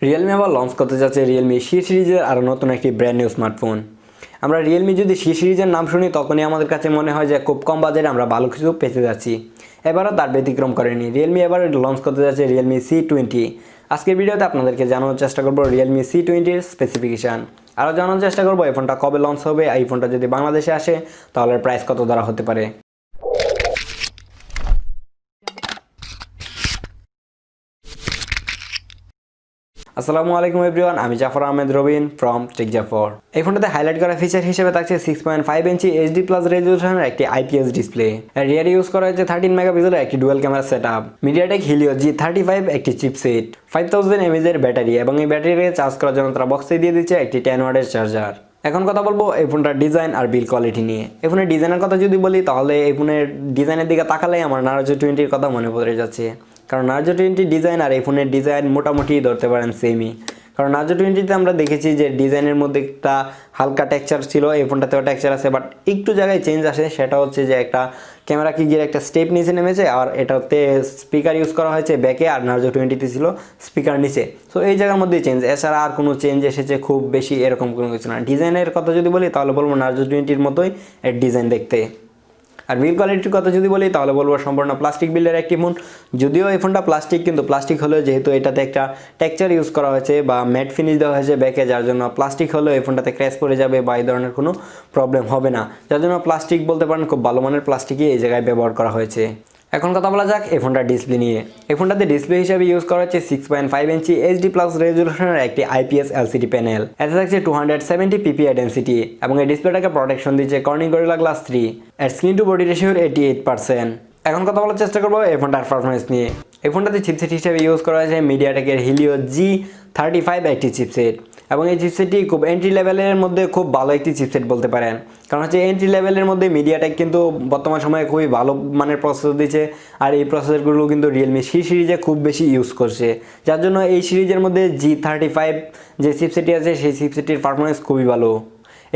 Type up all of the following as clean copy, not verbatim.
Realme আবার launch করতে যাচ্ছে Realme C সিরিজের আরও নতুন একটি ব্র্যান্ড নিউ স্মার্টফোন। আমরা Realme যদি C সিরিজের নাম শুনি তখনই আমাদের কাছে মনে হয় যে খুব কম বাজেটে আমরা ভালো কিছু পেতে যাচ্ছি। এবারও তার ব্যতিক্রম করেনি। Realme এবার লঞ্চ করতে যাচ্ছে Realme C20। আজকের ভিডিওতে আপনাদেরকে জানানোর চেষ্টা করব Realme C20 স্পেসিফিকেশন। আরও জানানোর চেষ্টা করব এই ফোনটা কবে লঞ্চ হবে, এই ফোনটা যদি বাংলাদেশে আসে তাহলে প্রাইস কত ধরা হতে পারে। আসসালামু আলাইকুম এভরিওয়ান, আমি জাফর আহমেদ রবিন ফ্রম টেক জাফর। এই ফোনটাতে হাইলাইট করা ফিচার হিসেবে থাকছে 6.5 ইঞ্চি HD+ রেজলিউশনের একটি IPS ডিসপ্লে। এর রিয়ারে ইউজ করা হয়েছে 13 মেগাপিক্সেলের একটি dual camera setup, MediaTek Helio G35 একটি চিপসেট, 5000 mAh এর ব্যাটারি এবং এই ব্যাটারিকে চার্জ করার জন্য তারা বক্সে দিয়ে দিচ্ছে একটি 10 ওয়াটের চার্জার। এখন কথা বলবো এই ফোনটার ডিজাইন আর বিল কোয়ালিটি নিয়ে। এই ফোনের ডিজাইনের কথা যদি বলি তাহলে এই ফোনের ডিজাইনের দিকে তাকালেই আমার Narzo 20 কথা মনে পড়ে যাচ্ছে। কারণ Narzo 20 ডিজাইন আর এই ফোনের ডিজাইন মোটামুটি ধরতে পারেন সেমই। কারণ Narzo 20তে আমরা দেখেছি যে ডিজাইনের মধ্যে একটা হালকা টেক্সচার ছিল, এই ফোনটাতেও টেক্সচার আছে, বাট একটু জায়গায় চেঞ্জ আসে। সেটা হচ্ছে যে একটা ক্যামেরা কি গিয়ে একটা স্টেপ নিচে নেমেছে আর এটাতে স্পিকার ইউজ করা হয়েছে ব্যাকে, আর Narzo 20তে ছিল স্পিকার নিচে। সো এই জায়গার মধ্যে চেঞ্জ, এছাড়া আর কোনো চেঞ্জ এসেছে খুব বেশি এরকম কোনো কিছু না। ডিজাইনের কথা যদি বলি তাহলে বলবো Narzo 20-র মতোই এর ডিজাইন দেখতে। আর বিল কোয়ালিটির কথা যদি বলি তাহলে বলবো সম্পূর্ণ প্লাস্টিক বিল্ডের একটি ফোন। যদিও এই ফোনটা প্লাস্টিক, কিন্তু প্লাস্টিক হলেও যেহেতু এটাতে একটা টেক্সচার ইউজ করা হয়েছে বা ম্যাট ফিনিশ দেওয়া হয়েছে ব্যাকে, যার জন্য প্লাস্টিক হলেও এই ফোনটাতে ক্র্যাশ পড়ে যাবে বা এই ধরনের কোনো প্রবলেম হবে না। যার জন্য প্লাস্টিক বলতে পারেন খুব ভালো মানের প্লাস্টিকই এই জায়গায় ব্যবহার করা হয়েছে। এখন কথা বলা যাক এই ফোনটার ডিসপ্লে নিয়ে। এই ফোনটাতে ডিসপ্লে হিসাবে ইউজ করা হচ্ছে 6.5 ইঞ্চি HD+ রেজলিউশনের একটি IPS LCD প্যানেল। এতে থাকছে 270 ppi ডেন্সিটি এবং এই ডিসপ্লেটাকে প্রোটেকশন দিচ্ছে কর্নিং গরিলা গ্লাস 3। এর স্ক্রিন টু বডি রেশিও 88%। এখন কথা বলার চেষ্টা করবো এই ফোনটার পারফরমেন্স নিয়ে। এই ফোনটাতে চিপসেট হিসেবে ইউজ করা হয়েছে মিডিয়াটেকের হিলিও G35 একটি চিপসেট এবং এই চিপসেটটি খুব এন্ট্রি লেভেলের মধ্যে খুব ভালো একটি চিপসেট বলতে পারেন। কারণ হচ্ছে এন্ট্রি লেভেলের মধ্যে মিডিয়াটেক কিন্তু বর্তমান সময়ে খুবই ভালো মানের প্রসেসর দিচ্ছে, আর এই প্রসেসরগুলো কিন্তু Realme C সিরিজে খুব বেশি ইউজ করছে। যার জন্য এই সিরিজের মধ্যে G35 যে চিপসেটটি আছে সেই চিপসেটটির পারফরমেন্স খুবই ভালো।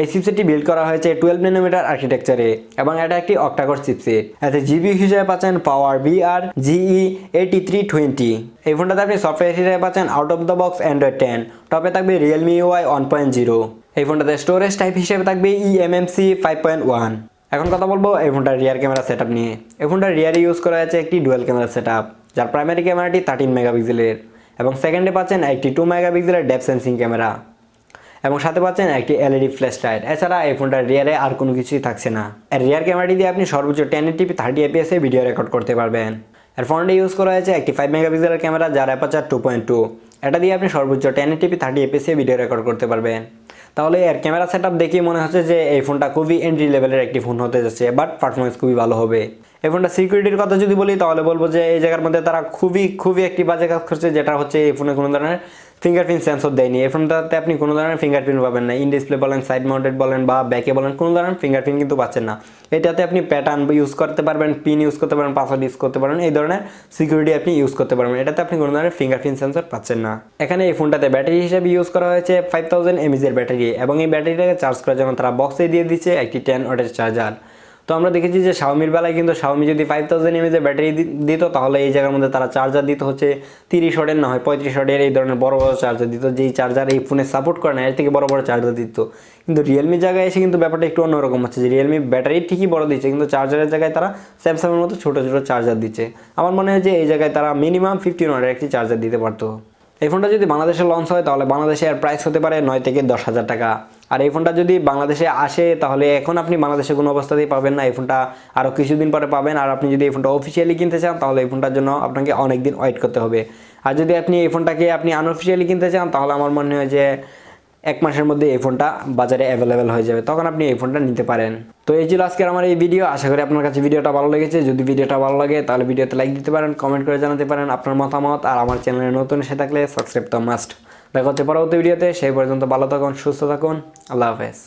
এই চিপসেটটি বিল্ড করা হয়েছে 12 nanometer আর্কিটেকচারে এবং এটা একটি অক্টাকোর চিপসেট। এতে জিবি হিসেবে পাচ্ছেন পাওয়ার VR GE8320। এই ফোনটাতে আপনি সফটওয়্যার হিসেবে পাচ্ছেন out of the box Android 10, টপে থাকবে Realme UI 1.0। এই ফোনটাতে স্টোরেজ টাইপ হিসেবে থাকবে eMMC 5.1। এখন কথা বলবো এই ফোনটার রিয়ার ক্যামেরা সেটআপ নিয়ে। এই ফোনটার রিয়ারে ইউজ করা হয়েছে একটি ডুয়াল ক্যামেরা সেটআপ, যার প্রাইমারি ক্যামেরাটি 13 মেগাপিক্সেলের এবং সেকেন্ডে পাচ্ছেন একটি 2 মেগাপিক্সেলের ডেপথ সেন্সিং ক্যামেরা এবং সাথে পাচ্ছেন একটি LED ফ্ল্যাশ লাইট। এছাড়া এই ফোনটার রিয়ারে আর কোনো কিছুই থাকছে না। এর রিয়ার ক্যামেরাটি দিয়ে আপনি সর্বোচ্চ 1080p 30 fps এ ভিডিও রেকর্ড করতে পারবেন। এর ফোনটি ইউজ করা হয়েছে একটি 5 মেগাপিক্সেলের ক্যামেরা, যার অ্যাপারচার 2.2। এটা দিয়ে আপনি সর্বোচ্চ 1080p 30 fps এ ভিডিও রেকর্ড করতে পারবেন। তাহলে এর ক্যামেরা সেটআপ দেখেই মনে হচ্ছে যে এই ফোনটা খুবই এন্ট্রি লেভেলের একটি ফোন হতে যাচ্ছে, বাট পারফরমেন্স খুবই ভালো হবে। এই ফোনটা সিকিউরিটির কথা যদি বলি তাহলে বলবো যে এই জায়গার মধ্যে তারা খুবই একটি বাজে কাজ করছে, যেটা হচ্ছে এই ফোনে কোনো ধরনের ফিঙ্গারপ্রিন্ট সেন্সর দেয়নি। এই ফোনটাতে আপনি কোনো ধরনের ফিঙ্গারপ্রিন্ট পাবেন না। ইন ডিসপ্লে বলেন, সাইড মাউন্টেড বলেন বা ব্যাকে বলেন, কোনো ধরনের ফিঙ্গারপ্রিন্ট কিন্তু পাচ্ছেন না। এটাতে আপনি প্যাটার্ন ইউজ করতে পারবেন, পিন ইউজ করতে পারবেন, পাসওয়ার্ড ইউজ করতে পারবেন, এই ধরনের সিকিউরিটি আপনি ইউজ করতে পারবেন। এটাতে আপনি কোনো ধরনের ফিঙ্গারপ্রিন্ট সেন্সর পাচ্ছেন না। এখানে এই ফোনটাতে ব্যাটারি হিসেবে ইউজ করা হয়েছে 5000 mAh এর ব্যাটারি এবং এই ব্যাটারিটাকে চার্জ করার জন্য তারা বক্সে দিয়ে দিচ্ছে একটি 10 ওয়াটের চার্জার। তো আমরা দেখেছি যে Xiaomiর বেলায় কিন্তু Xiaomi যদি 5000 mAh এর ব্যাটারি দিত তাহলে এই জায়গার মধ্যে তারা চার্জার দিত হচ্ছে 30 ওয়াটের, না হয় 35 ওয়াটের, এই ধরনের বড় চার্জার দিত, যেই চার্জার এই ফোনে সাপোর্ট করে না, এর থেকে বড় চার্জার দিত। কিন্তু Realme জায়গায় এসে কিন্তু ব্যাপারটা একটু অন্যরকম হচ্ছে যে Realme ব্যাটারি ঠিকই বড় দিচ্ছে, কিন্তু চার্জারের জায়গায় তারা স্যামসাংয়ের মতো ছোটো চার্জার দিচ্ছে। আমার মনে হয় যে এই জায়গায় তারা মিনিমাম 15 ওয়াটের একটি চার্জার দিতে পারতো। এই ফোনটা যদি বাংলাদেশে লঞ্চ হয় তাহলে বাংলাদেশে এর প্রাইস হতে পারে 9 থেকে 10,000 টাকা। আর এই ফোনটা যদি বাংলাদেশে আসে তাহলে এখন আপনি বাংলাদেশে কোনো অবস্থাতেই পাবেন না, এই ফোনটা আরও কিছুদিন পরে পাবেন। আর আপনি যদি এই ফোনটা অফিসিয়ালি কিনতে চান তাহলে এই ফোনটার জন্য আপনাকে অনেক দিন ওয়েট করতে হবে। আর যদি আপনি এই ফোনটাকে আনঅফিসিয়ালি কিনতে চান তাহলে আমার মনে হয় যে 1 মাসের মধ্যে এই ফোনটা বাজারে অ্যাভেলেবেল হয়ে যাবে, তখন আপনি এই ফোনটা নিতে পারেন। তো এই ছিল আজকের আমার এই ভিডিও। আশা করি আপনার কাছে ভিডিওটা ভালো লেগেছে। যদি ভিডিওটা ভালো লাগে তাহলে ভিডিওতে লাইক দিতে পারেন, কমেন্ট করে জানাতে পারেন আপনার মতামত, আর আমার চ্যানেলে নতুন এসে থাকলে সাবস্ক্রাইব তো মাস্ট। দেখা হচ্ছে পরবর্তী ভিডিওতে। সেই পর্যন্ত ভালো থাকুন, সুস্থ থাকুন, আল্লাহ হাফেজ।